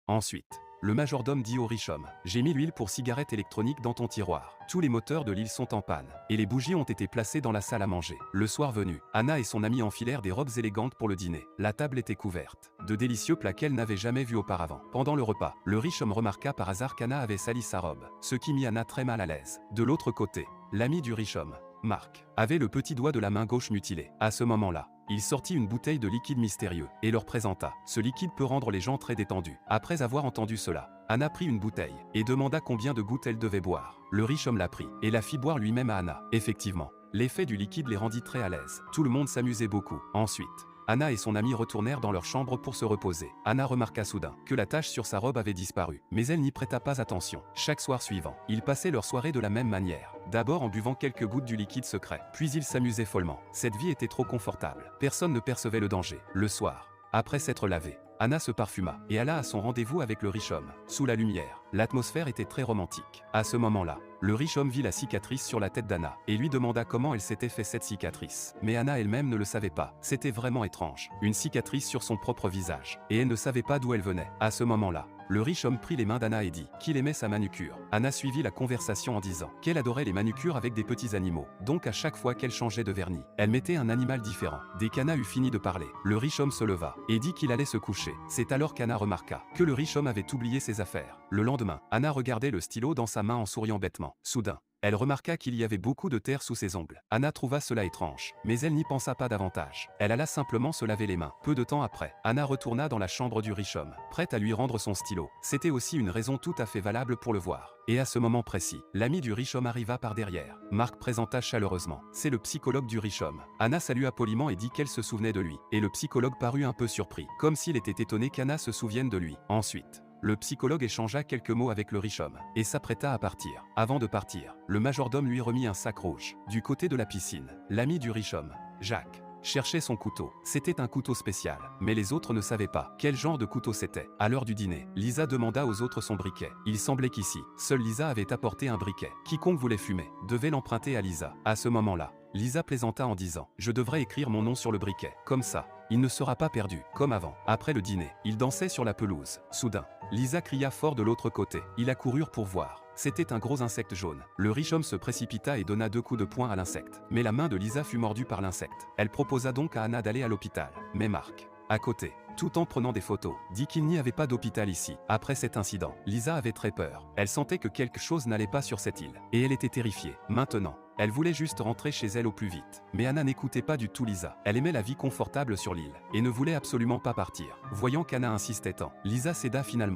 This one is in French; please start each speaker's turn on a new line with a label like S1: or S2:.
S1: Ensuite, le majordome dit au riche homme: j'ai mis l'huile pour cigarette électronique dans ton tiroir. Tous les moteurs de l'île sont en panne, et les bougies ont été placées dans la salle à manger. Le soir venu, Anna et son ami enfilèrent des robes élégantes pour le dîner. La table était couverte de délicieux plats qu'elle n'avait jamais vus auparavant. Pendant le repas, le riche homme remarqua par hasard qu'Anna avait sali sa robe, ce qui mit Anna très mal à l'aise. De l'autre côté, l'ami du riche homme, Marc, avait le petit doigt de la main gauche mutilé. À ce moment-là, il sortit une bouteille de liquide mystérieux et leur présenta. Ce liquide peut rendre les gens très détendus. Après avoir entendu cela, Anna prit une bouteille et demanda combien de gouttes elle devait boire. Le riche homme la prit et la fit boire lui-même à Anna. Effectivement, l'effet du liquide les rendit très à l'aise. Tout le monde s'amusait beaucoup. Ensuite, Anna et son ami retournèrent dans leur chambre pour se reposer. Anna remarqua soudain que la tache sur sa robe avait disparu, mais elle n'y prêta pas attention. Chaque soir suivant, ils passaient leur soirée de la même manière. D'abord en buvant quelques gouttes du liquide secret, puis ils s'amusaient follement. Cette vie était trop confortable. Personne ne percevait le danger. Le soir, après s'être lavé, Anna se parfuma et alla à son rendez-vous avec le riche homme. Sous la lumière, l'atmosphère était très romantique. À ce moment-là, le riche homme vit la cicatrice sur la tête d'Anna et lui demanda comment elle s'était fait cette cicatrice. Mais Anna elle-même ne le savait pas. C'était vraiment étrange. Une cicatrice sur son propre visage. Et elle ne savait pas d'où elle venait. À ce moment-là, le riche homme prit les mains d'Anna et dit qu'il aimait sa manucure. Anna suivit la conversation en disant qu'elle adorait les manucures avec des petits animaux. Donc à chaque fois qu'elle changeait de vernis, elle mettait un animal différent. Dès qu'Anna eut fini de parler, le riche homme se leva et dit qu'il allait se coucher. C'est alors qu'Anna remarqua que le riche homme avait oublié ses affaires. Le lendemain, Anna regardait le stylo dans sa main en souriant bêtement. Soudain, elle remarqua qu'il y avait beaucoup de terre sous ses ongles. Anna trouva cela étrange, mais elle n'y pensa pas davantage. Elle alla simplement se laver les mains. Peu de temps après, Anna retourna dans la chambre du riche homme, prête à lui rendre son stylo. C'était aussi une raison tout à fait valable pour le voir. Et à ce moment précis, l'ami du riche homme arriva par derrière. Marc présenta chaleureusement. C'est le psychologue du riche homme. Anna salua poliment et dit qu'elle se souvenait de lui. Et le psychologue parut un peu surpris, comme s'il était étonné qu'Anna se souvienne de lui. Ensuite, le psychologue échangea quelques mots avec le riche homme et s'apprêta à partir. Avant de partir, le majordome lui remit un sac rouge. Du côté de la piscine, l'ami du riche homme, Jacques, cherchait son couteau. C'était un couteau spécial, mais les autres ne savaient pas quel genre de couteau c'était. À l'heure du dîner, Lisa demanda aux autres son briquet. Il semblait qu'ici, seule Lisa avait apporté un briquet. Quiconque voulait fumer devait l'emprunter à Lisa. À ce moment-là, Lisa plaisanta en disant « Je devrais écrire mon nom sur le briquet. Comme ça, il ne sera pas perdu, comme avant. » Après le dîner, ils dansaient sur la pelouse. Soudain, Lisa cria fort de l'autre côté. Ils accoururent pour voir. C'était un gros insecte jaune. Le riche homme se précipita et donna 2 coups de poing à l'insecte. Mais la main de Lisa fut mordue par l'insecte. Elle proposa donc à Anna d'aller à l'hôpital. Mais Marc, à côté, tout en prenant des photos, dit qu'il n'y avait pas d'hôpital ici. Après cet incident, Lisa avait très peur. Elle sentait que quelque chose n'allait pas sur cette île. Et elle était terrifiée. Maintenant, elle voulait juste rentrer chez elle au plus vite. Mais Anna n'écoutait pas du tout Lisa. Elle aimait la vie confortable sur l'île et ne voulait absolument pas partir. Voyant qu'Anna insistait tant, Lisa céda finalement.